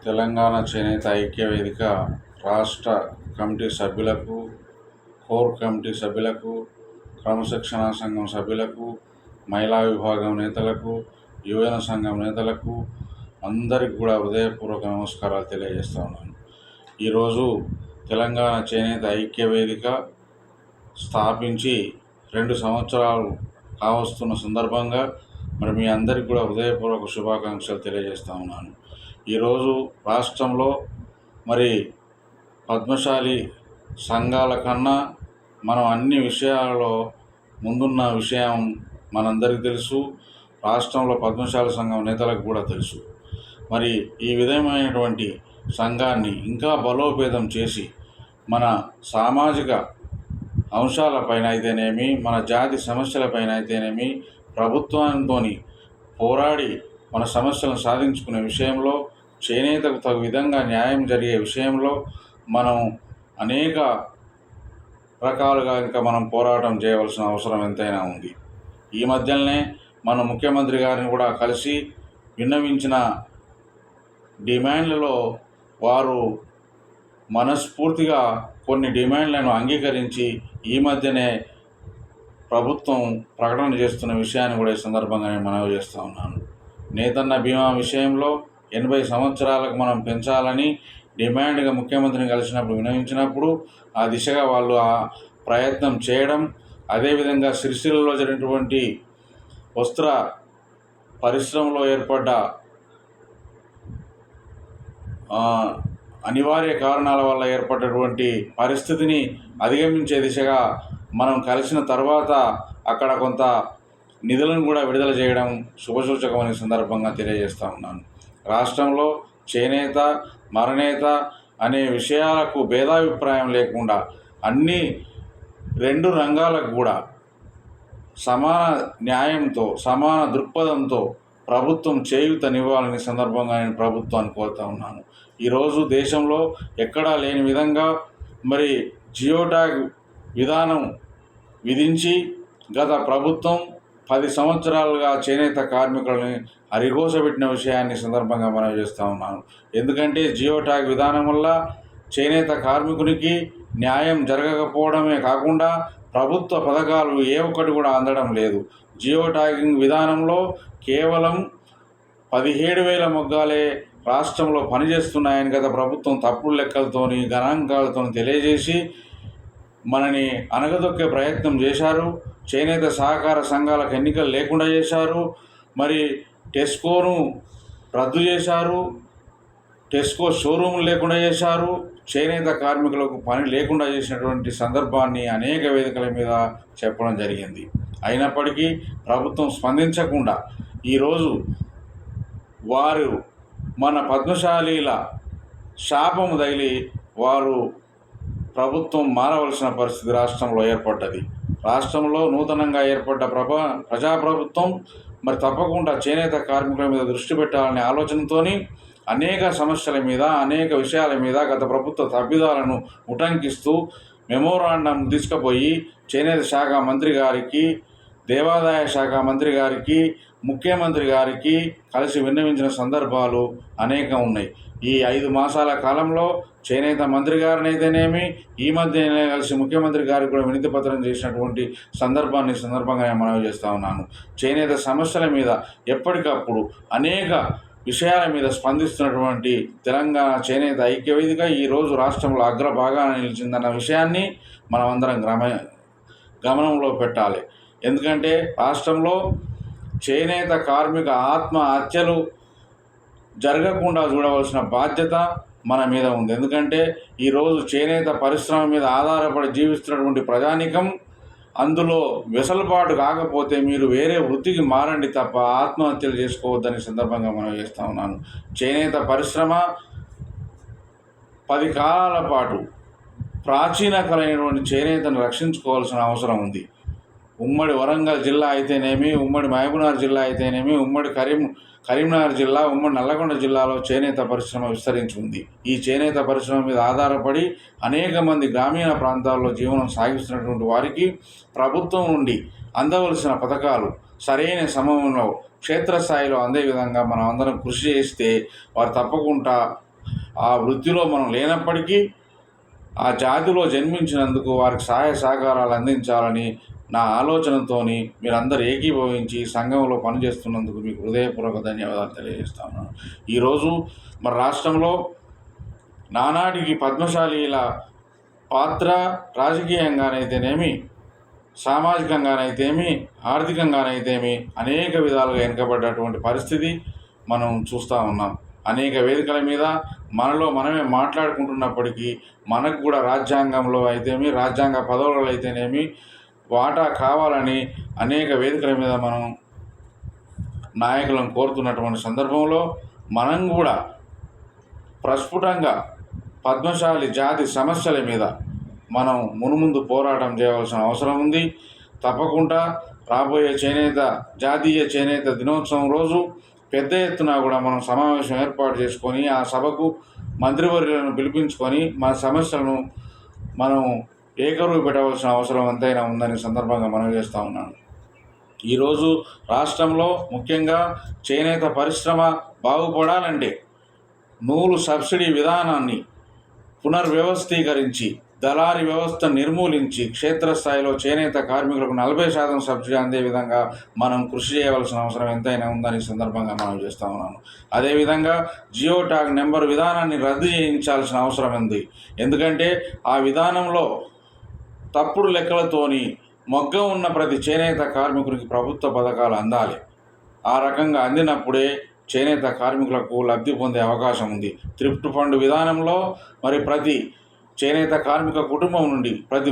తెలంగాణ చేనేత ఐక్య వేదిక రాష్ట్ర కమిటీ సభ్యులకు, కోర్ కమిటీ సభ్యులకు, క్రమశిక్షణా సంఘం సభ్యులకు, మహిళా విభాగం నేతలకు, యువజన సంఘం నేతలకు అందరికి కూడా హృదయపూర్వక నమస్కారాలు తెలియజేస్తా ఉన్నాను. ఈరోజు తెలంగాణ చేనేత ఐక్య వేదిక స్థాపించి 2 సంవత్సరాలు కావస్తున్న సందర్భంగా మరి మీ అందరికీ కూడా హృదయపూర్వక శుభాకాంక్షలు తెలియజేస్తా ఉన్నాను. ఈరోజు రాష్ట్రంలో మరి పద్మశాలి సంఘాల కన్నా మనం అన్ని విషయాలలో ముందున్న విషయం మనందరికీ తెలుసు. రాష్ట్రంలో పద్మశాలి సంఘం నేతలకు కూడా తెలుసు. మరి ఈ విధమైనటువంటి సంఘాన్ని ఇంకా బలోపేతం చేసి మన సామాజిక అంశాలపైన అయితేనేమి, మన జాతి సమస్యలపైన అయితేనేమి ప్రభుత్వంతో పోరాడి మన సమస్యలను సాధించుకునే విషయంలో, చేనేతకు తగు విధంగా న్యాయం జరిగే విషయంలో మనం అనేక రకాలుగా ఇంకా మనం పోరాటం చేయవలసిన అవసరం ఎంతైనా ఉంది. ఈ మధ్యలోనే మన ముఖ్యమంత్రి గారిని కూడా కలిసి విన్నవించిన డిమాండ్లలో వారు మనస్ఫూర్తిగా కొన్ని డిమాండ్లను అంగీకరించి ఈ మధ్యనే ప్రభుత్వం ప్రకటన చేస్తున్న విషయాన్ని కూడా ఈ సందర్భంగా నేను మనవి చేస్తూ ఉన్నాను. నేతన్న బీమా విషయంలో 80 సంవత్సరాలకు మనం పెంచాలని డిమాండ్గా ముఖ్యమంత్రిని కలిసినప్పుడు వినవించినప్పుడు ఆ దిశగా వాళ్ళు ఆ ప్రయత్నం చేయడం, అదేవిధంగా సిరిసిల్లలో జరిగినటువంటి వస్త్ర పరిశ్రమలో ఏర్పడ్డ అనివార్య కారణాల వల్ల ఏర్పడినటువంటి పరిస్థితిని అధిగమించే దిశగా మనం కలిసిన తర్వాత అక్కడ కొంత నిధులను కూడా విడుదల చేయడం శుభసూచకమనే సందర్భంగా తెలియజేస్తూ ఉన్నాను. రాష్ట్రంలో చేనేత, మరనేత అనే విషయాలకు భేదాభిప్రాయం లేకుండా అన్ని 2 రంగాలకు కూడా సమాన న్యాయంతో, సమాన దృక్పథంతో ప్రభుత్వం చేయూతనివ్వాలని సందర్భంగా నేను ప్రభుత్వాన్ని కోరుతా ఉన్నాను. ఈరోజు దేశంలో ఎక్కడా లేని విధంగా మరి జియో ట్యాగ్ విధానం విధించి గత ప్రభుత్వం 10 సంవత్సరాలుగా చేనేత కార్మికులని అరిగోసబెట్టిన విషయాన్ని సందర్భంగా మనం చేస్తూ ఉన్నాను. ఎందుకంటే జియో ట్యాగ్ విధానం వల్ల చేనేత కార్మికునికి న్యాయం జరగకపోవడమే కాకుండా ప్రభుత్వ పథకాలు ఏ ఒక్కటి కూడా అందడం లేదు. జియో ట్యాగింగ్ విధానంలో కేవలం 17,000 మొగ్గాలే రాష్ట్రంలో పనిచేస్తున్నాయని గత ప్రభుత్వం తప్పుడు లెక్కలతోని, గణాంకాలతో తెలియజేసి మనని అనగదొక్కే ప్రయత్నం చేశారు. చేనేత సహకార సంఘాలకు ఎన్నికలు లేకుండా చేశారు. మరి టెస్కోను రద్దు చేశారు. టెస్కో షోరూములు లేకుండా చేశారు. చేనేత కార్మికులకు పని లేకుండా చేసినటువంటి సందర్భాన్ని అనేక వేదికల మీద చెప్పడం జరిగింది. అయినప్పటికీ ప్రభుత్వం స్పందించకుండా ఈరోజు వారు మన పద్మశాలీల శాపము తగిలి వారు ప్రభుత్వం మారవలసిన పరిస్థితి రాష్ట్రంలో ఏర్పడ్డది. రాష్ట్రంలో నూతనంగా ఏర్పడ్డ ప్రజాప్రభుత్వం మరి తప్పకుండా చేనేత కార్మికుల మీద దృష్టి పెట్టాలనే ఆలోచనతోని అనేక సమస్యల మీద, అనేక విషయాల మీద గత ప్రభుత్వ తప్పిదాలను ఉటంకిస్తూ మెమోరాండం తీసుకుపోయి చేనేత శాఖ మంత్రి గారికి, దేవాదాయ శాఖ మంత్రి గారికి, ముఖ్యమంత్రి గారికి కలిసి విన్నవించిన సందర్భాలు అనేకం ఉన్నాయి. ఈ 5 మాసాల కాలంలో చేనేత మంత్రి గారినైతేనేమి, ఈ మధ్యనే కలిసి ముఖ్యమంత్రి గారికి కూడా వినతి పత్రం చేసినటువంటి సందర్భంగా నేను మనవి చేస్తూ ఉన్నాను. చేనేత సమస్యల మీద ఎప్పటికప్పుడు అనేక విషయాల మీద స్పందిస్తున్నటువంటి తెలంగాణ చేనేత ఐక్య వేదిక ఈరోజు రాష్ట్రంలో అగ్రభాగాన నిలిచిందన్న విషయాన్ని మనం అందరం గమనంలో పెట్టాలి. ఎందుకంటే రాష్ట్రంలో చేనేత కార్మిక ఆత్మహత్యలు జరగకుండా చూడవలసిన బాధ్యత మన మీద ఉంది. ఎందుకంటే ఈరోజు చేనేత పరిశ్రమ మీద ఆధారపడి జీవిస్తున్నటువంటి ప్రజానీకం అందులో వెసులుబాటు కాకపోతే మీరు వేరే వృత్తికి మారండి తప్ప ఆత్మహత్యలు చేసుకోవద్దని సందర్భంగా మనం చేస్తూ ఉన్నాను. చేనేత పరిశ్రమ 10 కాలాల పాటు ప్రాచీన కళైనటువంటి చేనేతను రక్షించుకోవాల్సిన అవసరం ఉంది. ఉమ్మడి వరంగల్ జిల్లా అయితేనేమి, ఉమ్మడి మహబూబ్నగర్ జిల్లా అయితేనేమి, ఉమ్మడి కరీంనగర్ జిల్లా, ఉమ్మడి నల్లగొండ జిల్లాలో చేనేత పరిశ్రమ విస్తరించి ఉంది. ఈ చేనేత పరిశ్రమ మీద ఆధారపడి అనేక మంది గ్రామీణ ప్రాంతాల్లో జీవనం సాగిస్తున్నటువంటి వారికి ప్రభుత్వం నుండి అందవలసిన పథకాలు సరైన సమయంలో క్షేత్రస్థాయిలో అందే విధంగా మనం అందరం కృషి చేస్తే వారు తప్పకుండా ఆ వృత్తిలో మనం లేనప్పటికీ ఆ జాతిలో జన్మించినందుకు వారికి సహాయ సహకారాలు అందించాలని నా ఆలోచనతోని మీరందరూ ఏకీభవించి సంఘంలో పనిచేస్తున్నందుకు మీకు హృదయపూర్వక ధన్యవాదాలు తెలియజేస్తాను. ఈరోజు మన రాష్ట్రంలో నానాటికి పద్మశాలీల పాత్ర రాజకీయంగానైతేనేమి, సామాజికంగానైతేమి, ఆర్థికంగానైతేమి అనేక విధాలుగా వెనుకబడ్డటువంటి పరిస్థితి మనం చూస్తూ ఉన్నాం. అనేక వేదికల మీద మనలో మనమే మాట్లాడుకుంటున్నప్పటికీ మనకు కూడా రాజ్యాంగంలో అయితేమి, రాజ్యాంగ పదవులలో అయితేనేమి వాటా కావాలని అనేక వేదికల మీద మనం నాయకులను కోరుతున్నటువంటి సందర్భంలో మనం కూడా ప్రస్ఫుటంగా పద్మశాలి జాతి సమస్యల మీద మనం మునుముందు పోరాటం చేయవలసిన అవసరం ఉంది. తప్పకుండా రాబోయే జాతీయ చేనేత దినోత్సవం రోజు పెద్ద ఎత్తున కూడా మనం సమావేశం ఏర్పాటు చేసుకొని ఆ సభకు మంత్రివర్యులను పిలిపించుకొని మన సమస్యలను మనం ఏకరువు పెట్టవలసిన అవసరం ఎంతైనా ఉందని సందర్భంగా మనం చేస్తూ ఉన్నాను. ఈరోజు రాష్ట్రంలో ముఖ్యంగా చేనేత పరిశ్రమ బాగుపడాలంటే నూలు సబ్సిడీ విధానాన్ని పునర్వ్యవస్థీకరించి దళారీ వ్యవస్థ నిర్మూలించి క్షేత్రస్థాయిలో చేనేత కార్మికులకు 40% సబ్సిడీ అందే విధంగా మనం కృషి చేయవలసిన అవసరం ఎంతైనా ఉందని సందర్భంగా మనం చేస్తూ ఉన్నాను. అదేవిధంగా జియో ట్యాగ్ నెంబర్ విధానాన్ని రద్దు చేయించాల్సిన అవసరం ఉంది. ఎందుకంటే ఆ విధానంలో తప్పుడు లెక్కలతోని మొగ్గం ఉన్న ప్రతి చేనేత కార్మికునికి ప్రభుత్వ పథకాలు అందాలి. ఆ రకంగా అందినప్పుడే చేనేత కార్మికులకు లబ్ధి పొందే అవకాశం ఉంది. థ్రిఫ్ట్ ఫండ్ విధానంలో మరి ప్రతి చేనేత కార్మిక కుటుంబం నుండి ప్రతి